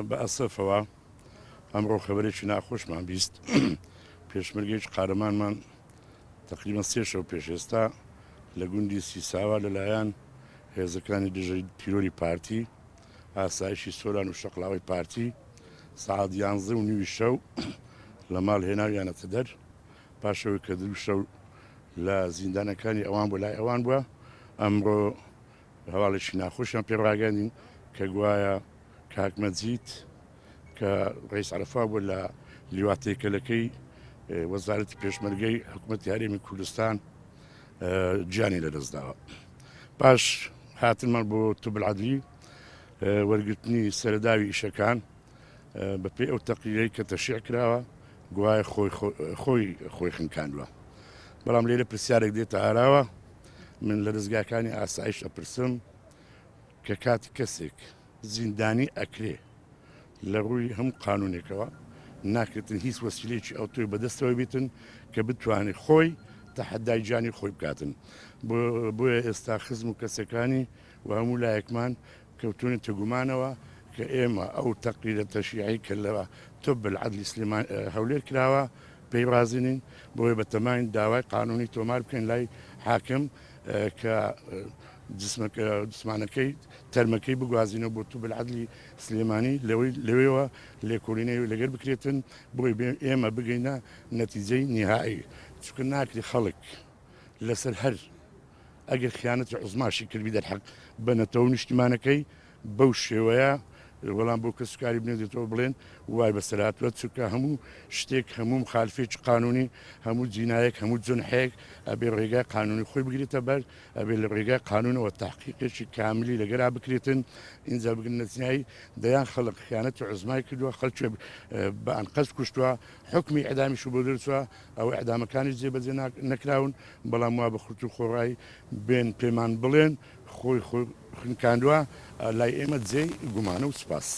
بە ئەسەفەوە ئەمڕۆ خەبەرێکی ناخۆشمان بیست پێشمەرگەیش قارەمانمان تقریبان 3 شەو پێش ئێستا لە گوندی سیساوا لەلایەن هێزەکانی دژەی تیرۆری پارتی ئاسایشی سۆران و شەقلاوی پارتی سعات 11:30 شەو لە ماڵ هێناویانەتە دەر پاشەوەی کە 2 شەو لە زیندانەکانی ئەوان بۆ لای ئەوان بووە. ئەمڕۆ هەواڵێکی ناخۆشیان پێڕاگەاندین کە گوایە کاکمەجید کە ڕئیس عەرەفا بوو لە لیواتێکەلەکەی وەزارەتی پێشمەرگەی حکوومەتی هەرێمی کوردستان گیانی لەدەستداوە. پاش هاتنمان بۆ توبلعەدلی وەرگرتنی سەرەداوی ئیشەکان بەپێی ئەو تەقریرەی کە تەشیع کراوە گوایە خۆی خنکاندووە. بەڵام لێرە پرسیارێک دێتە ئاراوە، من لە دەستگاکانی ئاسایش ئەپرسم کە کاتی کەسێک زیندانی ئەکرێ لە ڕووی هەموو قانونێکەوە ناکرێتن هیچ وەسیلەیەکی ئەو توی بەدەستەوە بیتن کە بتوانێت خۆی تەحەدای گیانی خۆی بکاتن. بۆیە ئێستا خزم و کەسەکانی و هەموو لایەکمان کەوتونە تێگومانەوە کە ئێمە ئەو تەقریرە تەشیعی کە لەوە توبلعەدلی سلێمان هەولێر کراوە پێی رازینین بۆیە بەتەماین داوای قانونی تۆمار بکەین لای حاکم کە جسمانەکەی تەرمەکەی بگوازینەوە بۆ توبلعەدلی سلێمانی لەوێەوە لێکۆڵینەوە لەگەر بکرێتن بۆی ئێمە بگەینە نەتیجەی نهایی. چونکە ناکری خەڵک لەسەر هەر ئەگەر خیانەتی عوزماشی کردی دەرحەق بنەتەوە نیشتیمانەکەی بەو شێوەیە وەڵام بۆ کەسکاری بنێتەوە بڵێن وای بەسەراتوە چونکە هەموو شتێک هەموو مخالفێکی قانونی هەموو جینایەک هەموو جونحەیەک ئەبێ ڕێگای قانونی خۆی بگرێتە بەر ئەبێ لە ڕێگای قانونەوە تحقیقێکی کاملی لەگەرا بکرێتن ئینجا بگن نەتیجایی دەیان خەڵک خیانەتی عوزمای کردووە خەڵکی بە ئەنقەز کوشتووە حکمی ئەدامیش بۆ دەرچووە ئەو ئەدامەکانی جێبەجێ نەکراون بەڵام وا بە خورت و خۆڕایی بێن پێمان بڵێن خۆی خنکاندووە لای ئێمە جێی گومانە و سوپاس.